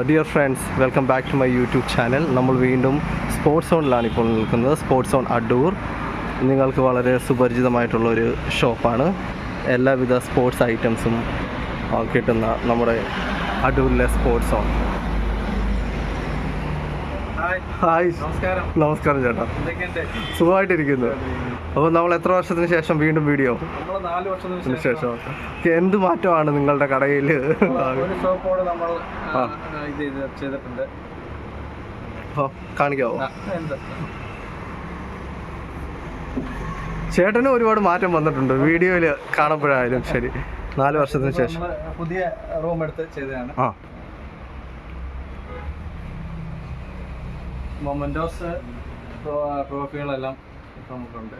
Dear friends, welcome back to my YouTube channel. നമ്മൾ വീണ്ടും sports സോണിലാണ് ഇപ്പോൾ നിൽക്കുന്നത്. സ്പോർട്സ് സോൺ അടൂർ നിങ്ങൾക്ക് വളരെ സുപരിചിതമായിട്ടുള്ളൊരു ഷോപ്പാണ്. എല്ലാവിധ സ്പോർട്സ് ഐറ്റംസും കിട്ടുന്ന നമ്മുടെ അടൂരിലെ സ്പോർട്സ് സോൺ. ഹായ്, നമസ്കാരം ചേട്ടാ. സുഖമായിട്ടിരിക്കുന്നു. അപ്പോൾ നമ്മൾ എത്ര വർഷത്തിന് ശേഷം വീണ്ടും വീഡിയോ? 4 വർഷത്തിന് ശേഷം. എന്ത് മാറ്റമാണ് നിങ്ങളുടെ കടയിൽ? കാണിക്കാവോ? ചേട്ടന് ഒരുപാട് മാറ്റം വന്നിട്ടുണ്ട് വീഡിയോയിൽ കാണുമ്പോഴായാലും ശരി. 4 വർഷത്തിന് ശേഷം പുതിയ റൂം എടുത്ത് ചെയ്തതാണ്. മൊമെന്റോസ് ട്രോഫികളെല്ലാം ഇപ്പൊ നമുക്കുണ്ട്.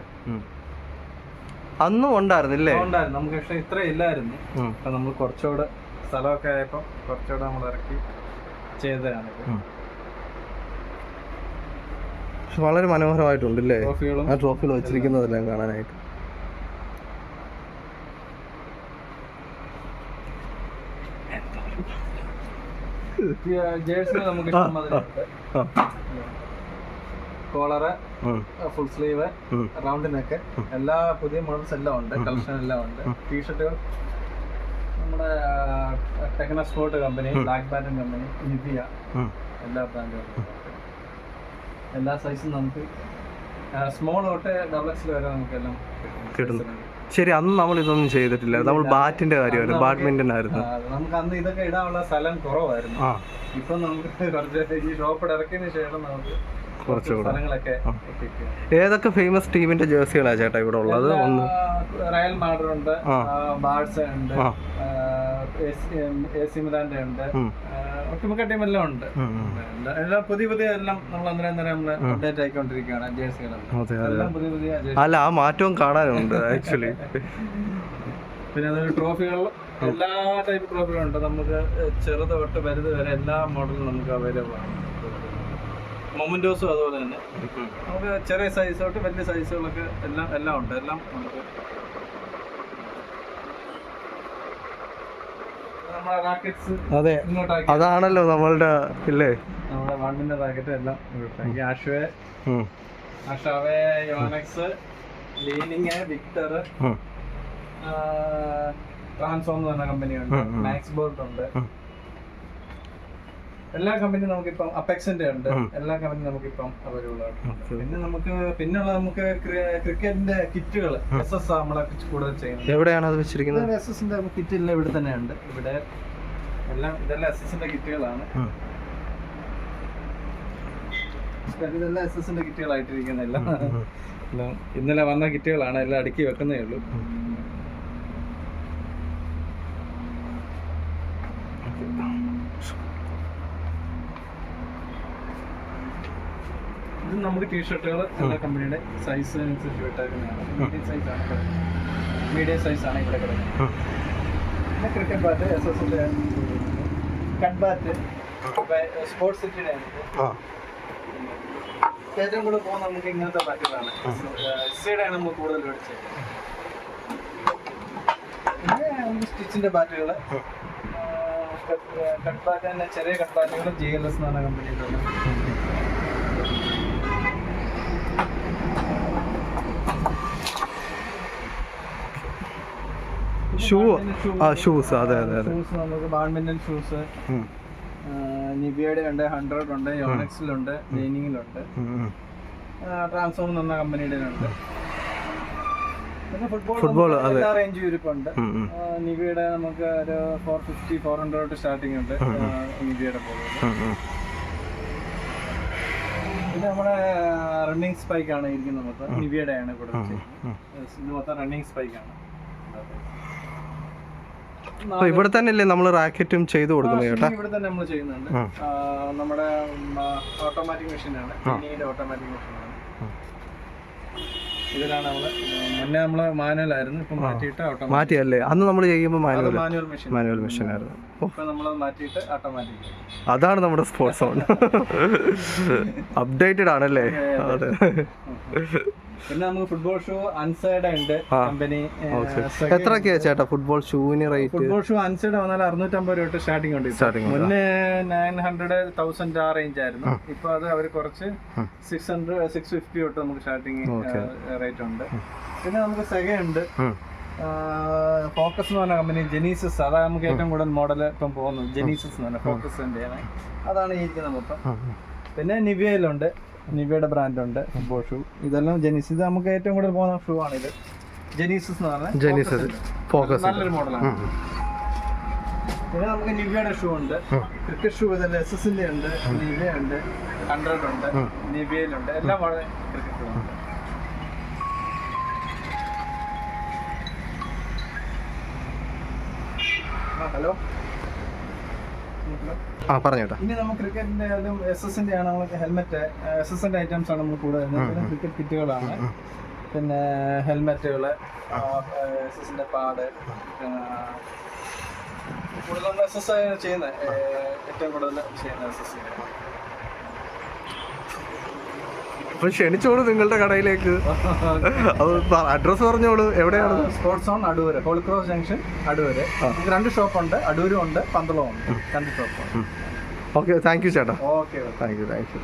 അന്നും ഉണ്ടായിരുന്നില്ലേ? ഉണ്ടായിരുന്നു. നമുക്ക് പക്ഷെ ഇത്ര ഇല്ലായിരുന്നു. അപ്പൊ നമ്മൾ കുറച്ചുകൂടെ സ്ഥലമൊക്കെ ആയപ്പോ കുറച്ചുകൂടെ നമ്മൾ ഇറക്കി ചെയ്തതാണ്. വളരെ മനോഹരമായിട്ടുണ്ടല്ലേ ആ ട്രോഫികൾ വെച്ചിരിക്കുന്നതെല്ലാം കാണാനായിട്ട്. ജേഴ്സി നമുക്ക് collar, full sleeve, round neck, എല്ലാ പുതിയ മോഡൽസ് എല്ലാം ഉണ്ട്. കളക്ഷൻ എല്ലാം ഉണ്ട്. ടീഷർട്ടുകൾ നമ്മുടെ techno sport company, black batten company, Nivea, എല്ലാ ബ്രാൻഡുകളും എല്ലാ സൈസും നമുക്ക് സ്മോൾ തൊട്ട് XXL വരെ നമുക്കെല്ലാം കിട്ടുന്നു. ശരി, അന്ന് നമ്മൾ ഇതൊന്നും ചെയ്തിട്ടില്ല. നമ്മൾ ബാറ്റിന്റെ കാര്യമായിരുന്നു, ബാഡ്മിന്റൺ ആയിരുന്നു. നമുക്ക് അന്ന് ഇതൊക്കെ ഇടാനുള്ള സ്ഥലം കുറവായിരുന്നു. ഇപ്പൊ നമുക്ക് കുറച്ച് ഈ ഷോപ്പ് ഇറക്കിയതിന് ശേഷം നമുക്ക് സ്ഥലങ്ങളൊക്കെ. ഏതൊക്കെ ഫേമസ് ടീമിന്റെ ജേഴ്സികളാ ചേട്ടാ ഇവിടെ ഉള്ളത്? റയൽ മാഡ്രിഡ് ഉണ്ട്, ബാഴ്സ ഉണ്ട്, AC മിലാന്റെ ഉണ്ട്, ഒട്ടുമിക്ക ടീമെല്ലാം ഉണ്ട്. എല്ലാം പുതിയ എല്ലാം നമ്മൾ അന്നേരം അപ്ഡേറ്റ് ആയിക്കൊണ്ടിരിക്കുകയാണ്. ജേഴ്സികളെല്ലാം പുതിയ അല്ല, ആ മാറ്റവും കാണാനുണ്ട് ആക്ച്വലി. പിന്നെ അതൊരു ട്രോഫികൾ, എല്ലാ ടൈപ്പ് ട്രോഫികളുണ്ട്. നമുക്ക് ചെറുത് തൊട്ട് വലുത് വരെ എല്ലാ മോഡലും നമുക്ക് അവൈലബിൾ ആണ്. മൊമെന്റോസും അതുപോലെ തന്നെ നമുക്ക് ചെറിയ സൈസ് തൊട്ട് വലിയ സൈസുകളൊക്കെ എല്ലാം ഉണ്ട്. എല്ലാം നമുക്ക് നമ്മുടെ റാക്കറ്റ്സ്. അതെ, അതാണല്ലോ നമ്മളുടെ ഇല്ലേ, നമ്മുടെ വണ്ടിന്റെ റാക്കറ്റ് എല്ലാം. ആഷാവേ, യോനെക്സ്, ലീനിങ്, വിക്ടർ, ട്രാൻസ്ഫോം എന്ന് പറഞ്ഞ കമ്പനിയുണ്ട്, മാക്സ് ബോൾട്ട് ഉണ്ട്. എല്ലാ കമ്പനിയും നമുക്കിപ്പം അപെക്സിന്റെ ഉണ്ട്. എല്ലാ കമ്പനിയും നമുക്കിപ്പം അവൈലബിൾ ആണ്. പിന്നെ നമുക്ക് ക്രിക്കറ്റിന്റെ കിറ്റുകൾ SS നമ്മളെ കൂടുതൽ ചെയ്യുന്നത്. എവിടെയാണ് അത് വെച്ചിരിക്കുന്നത്? SS-ന്റെ കിറ്റ് ഇവിടെ തന്നെ ഉണ്ട്. ഇവിടെ ഇതെല്ലാം SS-ന്റെ കിറ്റുകളാണ്. ഇതെല്ലാം SS-ന്റെ കിറ്റുകളായിട്ടിരിക്കുന്ന എല്ലാം ഇന്നലെ വന്ന കിറ്റുകളാണ്. എല്ലാം അടുക്കി വെക്കുന്നേ ഉള്ളൂ. ഇത് നമുക്ക് ടീഷർട്ടുകൾ എല്ലാ കമ്പനിയുടെ സൈസ് അനുസരിച്ച് വിട്ടേക്കുന്നതാണ്. മീഡിയം സൈസാണ് ഇവിടെ കിടക്കുന്നത്. പിന്നെ ക്രിക്കറ്റ് ബാറ്റ്, SS-ന്റെ കട്ട് ബാറ്റ്, സ്പോർട്സ് സിറ്റിയുടെ ഏറ്റവും കൂടുതൽ പോകുന്ന നമുക്ക് ഇങ്ങനത്തെ ബാറ്റുകളാണ്. SCയുടെ ആണ് നമുക്ക് കൂടുതൽ മേടിച്ചത്. പിന്നെ നമുക്ക് സ്റ്റിച്ചിന്റെ ബാറ്റുകൾ, കട്ട് ബാറ്റ് തന്നെ ചെറിയ കട്ട് ബാറ്റുകൾ GLS എന്ന് പറഞ്ഞ കമ്പനിയിലുള്ള. ഷൂസ്, അതെ നമുക്ക് ബാഡ്മിന്റൺ ഷൂസ് നിവിയയുടെ ഉണ്ട്, 100 ഉണ്ട്, യോണെക്സിലുണ്ട്, ലൈനിങ്ങിലുണ്ട്, ട്രാൻസ്ഫോം എന്ന കമ്പനിയുടെ ഉണ്ട്. പിന്നെ ഫുട്ബോൾ എല്ലാ റേഞ്ച് ഇരിപ്പുണ്ട്. നിവിയുടെ നമുക്ക് ഒരു 450-400 തൊട്ട് സ്റ്റാർട്ടിങ് ഉണ്ട് നിവിയുടെ ബോൾ. പിന്നെ നമ്മുടെ റണ്ണിങ് സ്പൈക്ക് ആണ് ഇരിക്കുന്നത്. മൊത്തം നിവിയുടെ ആണ് കൊടുത്തത്. ഇത് മൊത്തം റണ്ണിങ് സ്പൈക്ക് ആണ്. ഇവിടെ തന്നെ അല്ലേ നമ്മൾ റാക്കറ്റും ചെയ്ത് കൊടുക്കുന്നത് ചേട്ടാ? ഇവിടെ തന്നെ നമ്മൾ ചെയ്യുന്നുണ്ട്. നമ്മുടെ ഓട്ടോമാറ്റിക് മെഷീനാണ്, ഓട്ടോമാറ്റിക് മെഷീനാണ്. ഇതിലാണ് നമ്മള് മാനുവൽ ആയിരുന്നു. ഇപ്പൊ മാറ്റിയിട്ട് മാറ്റിയല്ലേ? അന്ന് നമ്മൾ ചെയ്യുമ്പോൾ മാനുവൽ മെഷീൻ ആയിരുന്നു. ഇപ്പൊ നമ്മളത് മാറ്റിയിട്ട് ഓട്ടോമാറ്റിക്. അതാണ് നമ്മുടെ സ്പോർട്സ് സോൺ. അപ്ഡേറ്റഡ് ആണല്ലേ? അതെ. പിന്നെ നമുക്ക് ഫുട്ബോൾ ഷൂ അൻസൈഡ് ഉണ്ട് കമ്പനി. എത്രയൊക്കെയാ ചേട്ടാ ഫുട്ബോൾ ഷൂവിന് റേറ്റ്? ഫുട്ബോൾ ഷൂ അൻസൈഡ് വന്നാൽ 650 രൂപ തൊട്ട് സ്റ്റാർട്ടിംഗ് ഉണ്ട്. മുന്നേ 900-1000 ആ റേഞ്ച് ആയിരുന്നു. ഇപ്പൊ അത് അവർ കുറച്ച് 650 തൊട്ട് നമുക്ക് സ്റ്റാർട്ടിങ് റേറ്റ് ഉണ്ട്. പിന്നെ നമുക്ക് സെഗ ഉണ്ട്, ഫോക്കസ് എന്ന് പറഞ്ഞ കമ്പനി, ജെനീസസ്, അതാണ് നമുക്ക് ഏറ്റവും കൂടുതൽ മോഡൽ ഇപ്പം പോകുന്നത്. ജെനീസസ് എന്ന് പറഞ്ഞാൽ ഫോക്കസിന്റെ അതാണ് ഈ ഇരിക്കുന്നത് മൊത്തം. പിന്നെ നിവിയയിലുണ്ട്, നിവിയുടെ ബ്രാൻഡ് ഉണ്ട് ഫുട്ബോൾ ഷൂ. ഇതെല്ലാം ജെനീസസ്, ഇത് നമുക്ക് ഏറ്റവും കൂടുതൽ പോകുന്ന ഷൂ ആണിത്. ജെനീസസ് എന്ന് പറഞ്ഞാൽ ഫോക്കസ് നല്ലൊരു മോഡലാണ്. പിന്നെ നമുക്ക് നിവിയുടെ ഷൂ ഉണ്ട്, ക്രിക്കറ്റ് ഷൂ. ഇതെല്ലാം SS-ന്റെ ഉണ്ട്, നിവിയ ഉണ്ട്, 100 ഉണ്ട്, നിവിയയിലുണ്ട്, എല്ലാം വളരെ ക്രിക്കറ്റ് ഷൂ ഉണ്ട്. ഹലോ, പറഞ്ഞോട്ടാ. ഇനി നമുക്ക് ക്രിക്കറ്റിന്റെ SS-ന്റെ ആണ് നമുക്ക് ഹെൽമെറ്റ്, SS-ന്റെ ഐറ്റംസ് ആണ് നമുക്ക് കൂടുതൽ. ക്രിക്കറ്റ് കിറ്റുകളാണ്, പിന്നെ ഹെൽമെറ്റുകള്, SS-ന്റെ പാഡ്, കൂടുതൽ നമ്മൾ SS ചെയ്യുന്നത്, ഏറ്റവും കൂടുതൽ ചെയ്യുന്ന SS. അപ്പൊ ക്ഷണിച്ചോളൂ നിങ്ങളുടെ കടയിലേക്ക്. അഡ്രസ് പറഞ്ഞോളൂ, എവിടെയാണ്? Sports on Adoor, holy cross junction, Adoor. നമുക്ക് 2 ഷോപ്പുണ്ട്, അടൂരും ഉണ്ട്, പന്തളവും ഉണ്ട്, 2 ഷോപ്പുണ്ട്. ഓക്കെ, താങ്ക് യു ചേട്ടാ. Okay, thank U.